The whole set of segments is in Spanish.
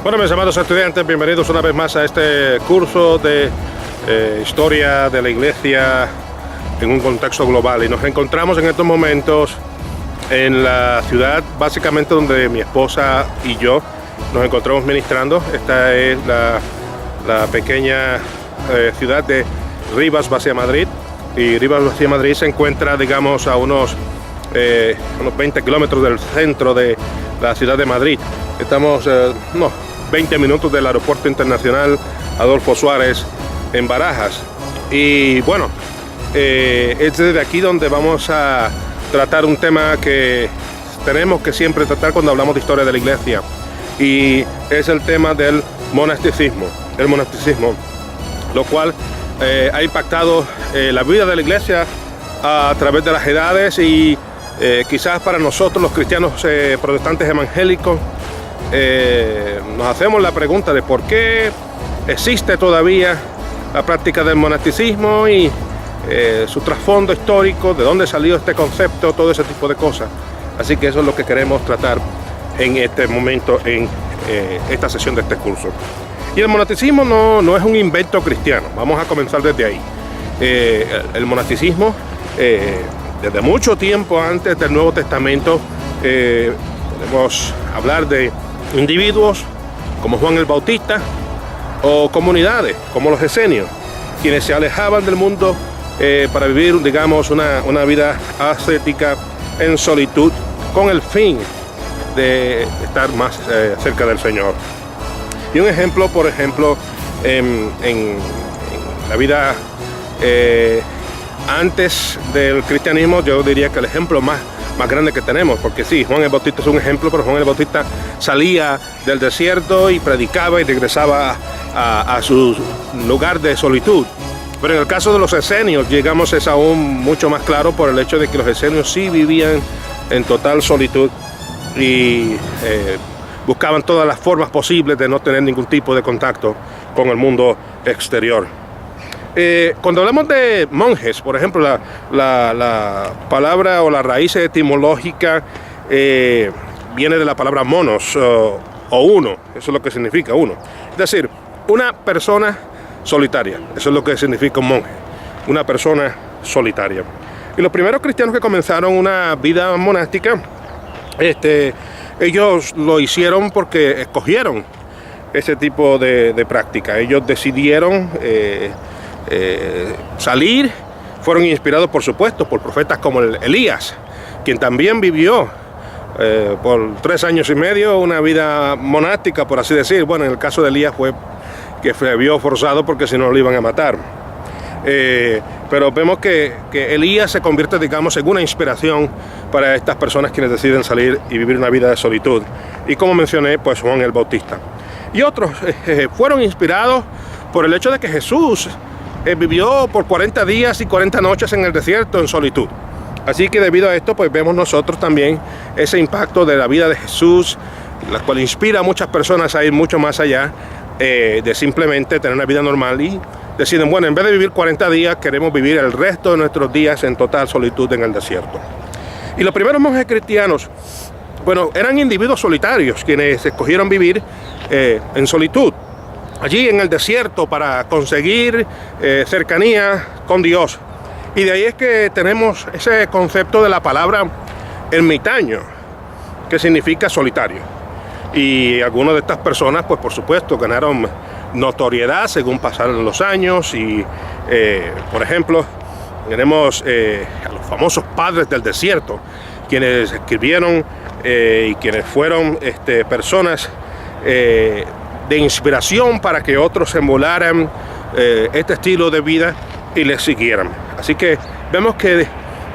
Bueno, mis amados estudiantes, bienvenidos una vez más a este curso de historia de la iglesia en un contexto global. Y nos encontramos en estos momentos en la ciudad, básicamente donde mi esposa y yo nos encontramos ministrando. Esta es la pequeña ciudad de Rivas Vacia Madrid. Y Rivas Vacia Madrid se encuentra, digamos, a unos 20 kilómetros del centro de la ciudad de Madrid. Estamos 20 minutos del aeropuerto internacional Adolfo Suárez en Barajas. Y bueno, es desde aquí donde vamos a tratar un tema que tenemos que siempre tratar cuando hablamos de historia de la iglesia, y es el tema del monasticismo. El monasticismo, lo cual ha impactado la vida de la iglesia a través de las edades, y quizás para nosotros los cristianos protestantes evangélicos nos hacemos la pregunta de por qué existe todavía la práctica del monasticismo y su trasfondo histórico, de dónde salió este concepto, todo ese tipo de cosas. Así que eso es lo que queremos tratar en este momento, en esta sesión de este curso. Y el monasticismo no es un invento cristiano, vamos a comenzar desde ahí. El monasticismo, desde mucho tiempo antes del Nuevo Testamento, podemos hablar de individuos como Juan el Bautista, o comunidades como los esenios, quienes se alejaban del mundo para vivir, digamos, una vida ascética en solitud, con el fin de estar más cerca del Señor. Y un ejemplo, por ejemplo, en la vida antes del cristianismo, yo diría que el ejemplo más grande que tenemos, porque sí, Juan el Bautista es un ejemplo, pero Juan el Bautista salía del desierto y predicaba y regresaba a su lugar de solitud. Pero en el caso de los esenios, llegamos, es aún mucho más claro por el hecho de que los esenios sí vivían en total solitud y buscaban todas las formas posibles de no tener ningún tipo de contacto con el mundo exterior. Cuando hablamos de monjes, por ejemplo, la palabra o la raíz etimológica viene de la palabra monos o uno. Eso es lo que significa uno. Es decir, una persona solitaria. Eso es lo que significa un monje, una persona solitaria. Y los primeros cristianos que comenzaron una vida monástica, ellos lo hicieron porque escogieron ese tipo de práctica. Ellos decidieron salir, fueron inspirados, por supuesto, por profetas como Elías, quien también vivió por 3 años y medio una vida monástica, por así decir. Bueno, en el caso de Elías fue que se vio forzado porque si no lo iban a matar. Pero vemos que Elías se convierte, digamos, en una inspiración para estas personas quienes deciden salir y vivir una vida de solitud. Y como mencioné, pues Juan el Bautista. Y otros fueron inspirados por el hecho de que Jesús vivió por 40 días y 40 noches en el desierto en solitud. Así que debido a esto, pues vemos nosotros también ese impacto de la vida de Jesús, la cual inspira a muchas personas a ir mucho más allá de simplemente tener una vida normal, y deciden, bueno, en vez de vivir 40 días, queremos vivir el resto de nuestros días en total solitud en el desierto. Y los primeros monjes cristianos, bueno, eran individuos solitarios quienes escogieron vivir en solitud, allí en el desierto, para conseguir cercanía con Dios. Y de ahí es que tenemos ese concepto de la palabra ermitaño, que significa solitario. Y algunas de estas personas, pues por supuesto, ganaron notoriedad según pasaron los años. Y por ejemplo, tenemos a los famosos padres del desierto, quienes escribieron y quienes fueron personas de inspiración para que otros emularan este estilo de vida y les siguieran. Así que vemos que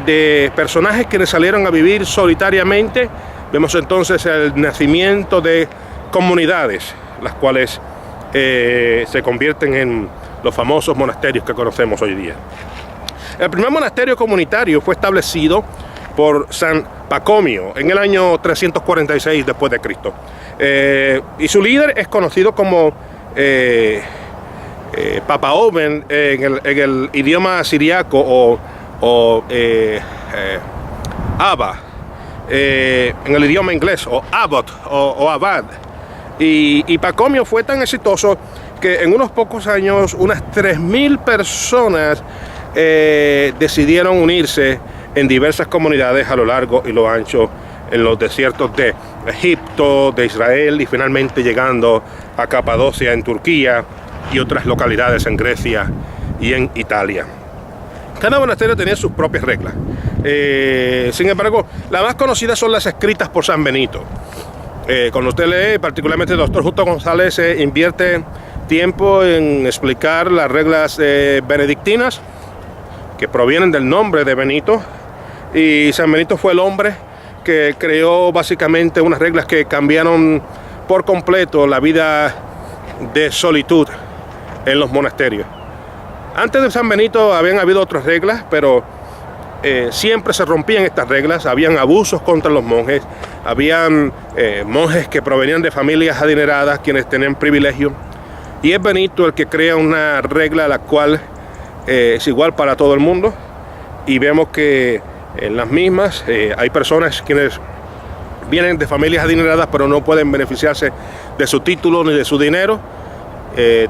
de personajes que salieron a vivir solitariamente, vemos entonces el nacimiento de comunidades, las cuales se convierten en los famosos monasterios que conocemos hoy día. El primer monasterio comunitario fue establecido por San Pacomio en el año 346 después de Cristo. Y su líder es conocido como Papa Oben en el idioma siriaco, o Abba en el idioma inglés, o Abbot o Abad Y Pacomio fue tan exitoso que en unos pocos años unas 3.000 personas decidieron unirse en diversas comunidades a lo largo y lo ancho en los desiertos de Egipto, de Israel y finalmente llegando a Capadocia en Turquía y otras localidades en Grecia y en Italia. Cada monasterio tenía sus propias reglas. Sin embargo, las más conocidas son las escritas por San Benito. Cuando usted lee, particularmente el doctor Justo González invierte tiempo en explicar las reglas benedictinas que provienen del nombre de Benito, y San Benito fue el hombre que creó básicamente unas reglas que cambiaron por completo la vida de solitud en los monasterios. Antes de San Benito habían habido otras reglas, pero siempre se rompían estas reglas. Habían abusos contra los monjes, habían monjes que provenían de familias adineradas, quienes tenían privilegio, y es Benito el que crea una regla la cual es igual para todo el mundo, y vemos que en las mismas hay personas quienes vienen de familias adineradas pero no pueden beneficiarse de su título ni de su dinero.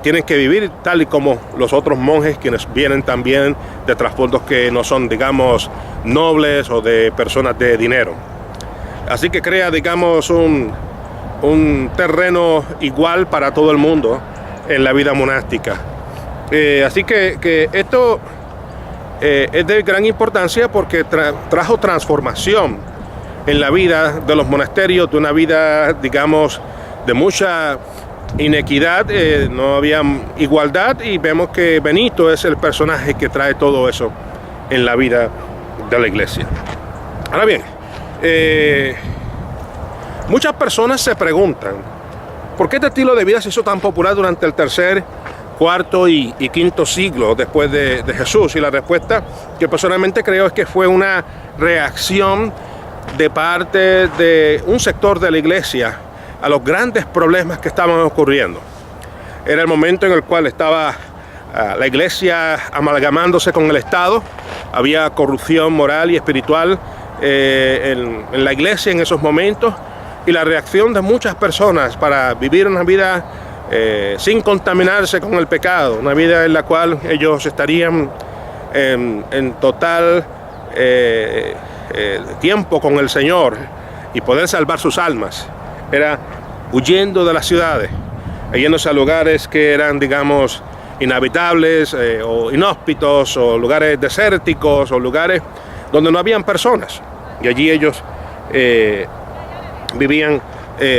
Tienen que vivir tal y como los otros monjes quienes vienen también de trasfondos que no son, digamos, nobles o de personas de dinero. Así que crea, digamos, un terreno igual para todo el mundo en la vida monástica. Así que esto es de gran importancia porque trajo transformación en la vida de los monasterios, de una vida, digamos, de mucha inequidad, no había igualdad, y vemos que Benito es el personaje que trae todo eso en la vida de la iglesia. Ahora bien, muchas personas se preguntan ¿por qué este estilo de vida se hizo tan popular durante el tercer, cuarto y quinto siglo después de Jesús? Y la respuesta que personalmente creo es que fue una reacción de parte de un sector de la iglesia a los grandes problemas que estaban ocurriendo. Era el momento en el cual estaba la iglesia amalgamándose con el Estado, había corrupción moral y espiritual en la iglesia en esos momentos, y la reacción de muchas personas para vivir una vida sin contaminarse con el pecado, una vida en la cual ellos estarían en total tiempo con el Señor y poder salvar sus almas. Era huyendo de las ciudades, yéndose a lugares que eran, digamos, inhabitables o inhóspitos, o lugares desérticos, o lugares donde no habían personas. Y allí ellos vivían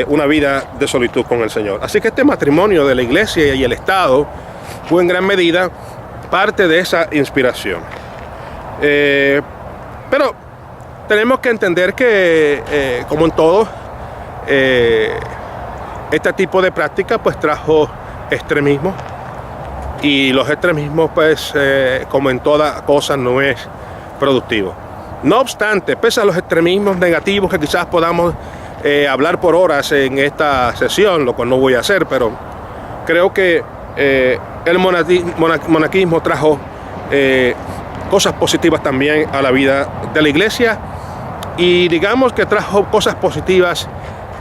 una vida de solitud con el Señor. Así que este matrimonio de la iglesia y el Estado fue en gran medida parte de esa inspiración. Pero tenemos que entender que, como en todo, este tipo de práctica pues trajo extremismo, y los extremismos pues como en toda cosa no es productivo. No obstante, pese a los extremismos negativos que quizás podamos hablar por horas en esta sesión, lo cual no voy a hacer, pero creo que el monaquismo trajo cosas positivas también a la vida de la iglesia, y digamos que trajo cosas positivas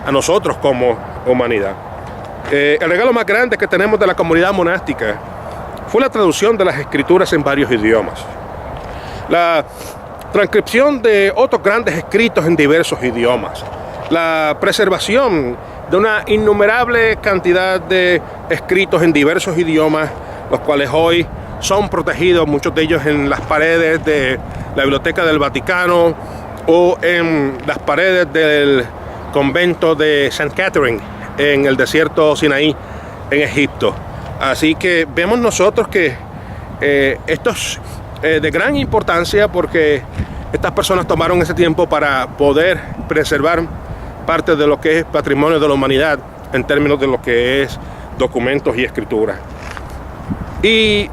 a nosotros como humanidad. El regalo más grande que tenemos de la comunidad monástica fue la traducción de las escrituras en varios idiomas, la transcripción de otros grandes escritos en diversos idiomas, la preservación de una innumerable cantidad de escritos en diversos idiomas, los cuales hoy son protegidos, muchos de ellos en las paredes de la Biblioteca del Vaticano o en las paredes del convento de St. Catherine en el desierto Sinaí en Egipto. Así que vemos nosotros que esto es de gran importancia, porque estas personas tomaron ese tiempo para poder preservar parte de lo que es patrimonio de la humanidad en términos de lo que es documentos y escritura. Y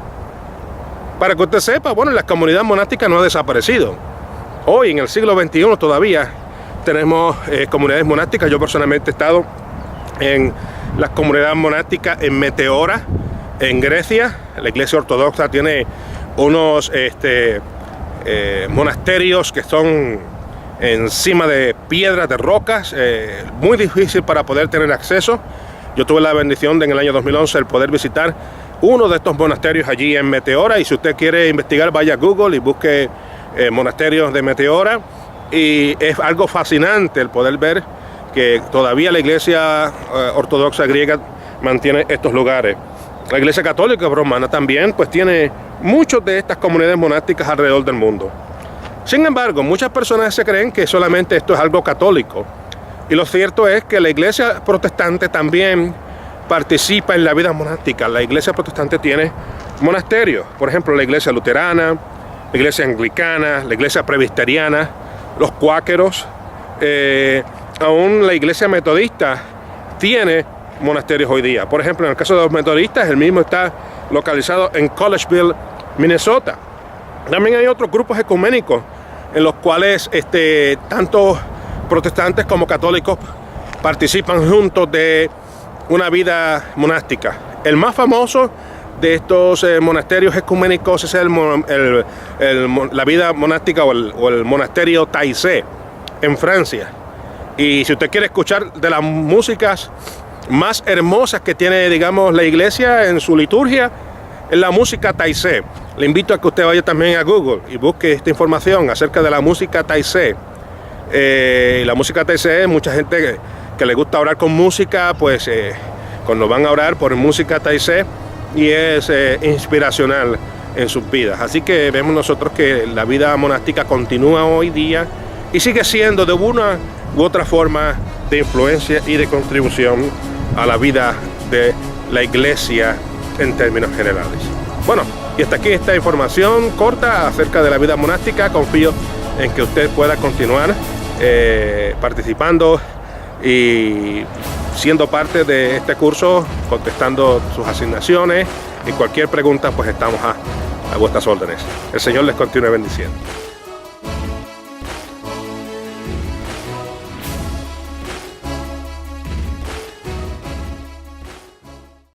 para que usted sepa, bueno, la comunidad monástica no ha desaparecido. Hoy, en el siglo XXI, todavía tenemos comunidades monásticas. Yo personalmente he estado en la comunidad monástica en Meteora, en Grecia. La iglesia ortodoxa tiene unos monasterios que son encima de piedras, de rocas, muy difícil para poder tener acceso. Yo tuve la bendición de en el año 2011 el poder visitar uno de estos monasterios allí en Meteora, y si usted quiere investigar, vaya a Google y busque monasterios de Meteora, y es algo fascinante el poder ver que todavía la iglesia ortodoxa griega mantiene estos lugares. La iglesia católica romana también pues tiene muchas de estas comunidades monásticas alrededor del mundo. Sin embargo, muchas personas se creen que solamente esto es algo católico, y lo cierto es que la iglesia protestante también participa en la vida monástica. La iglesia protestante tiene monasterios, por ejemplo la iglesia luterana, la iglesia anglicana, la iglesia presbiteriana, los cuáqueros, aún la iglesia metodista tiene monasterios hoy día. Por ejemplo, en el caso de los metodistas, el mismo está localizado en Collegeville, Minnesota. También hay otros grupos ecuménicos en los cuales tanto protestantes como católicos participan juntos de una vida monástica. El más famoso de estos monasterios ecuménicos es la vida monástica o el monasterio Taizé en Francia. Y si usted quiere escuchar de las músicas más hermosas que tiene, digamos, la iglesia en su liturgia, es la música Taizé. Le invito a que usted vaya también a Google y busque esta información acerca de la música Taizé. La música Taizé, mucha gente que le gusta orar con música, pues cuando van a orar por música Taizé, y es inspiracional en sus vidas. Así que vemos nosotros que la vida monástica continúa hoy día y sigue siendo de una u otra forma de influencia y de contribución a la vida de la iglesia en términos generales. Bueno, y hasta aquí esta información corta acerca de la vida monástica. Confío en que usted pueda continuar participando y siendo parte de este curso, contestando sus asignaciones, y cualquier pregunta pues estamos a vuestras órdenes. El Señor les continúe bendiciendo.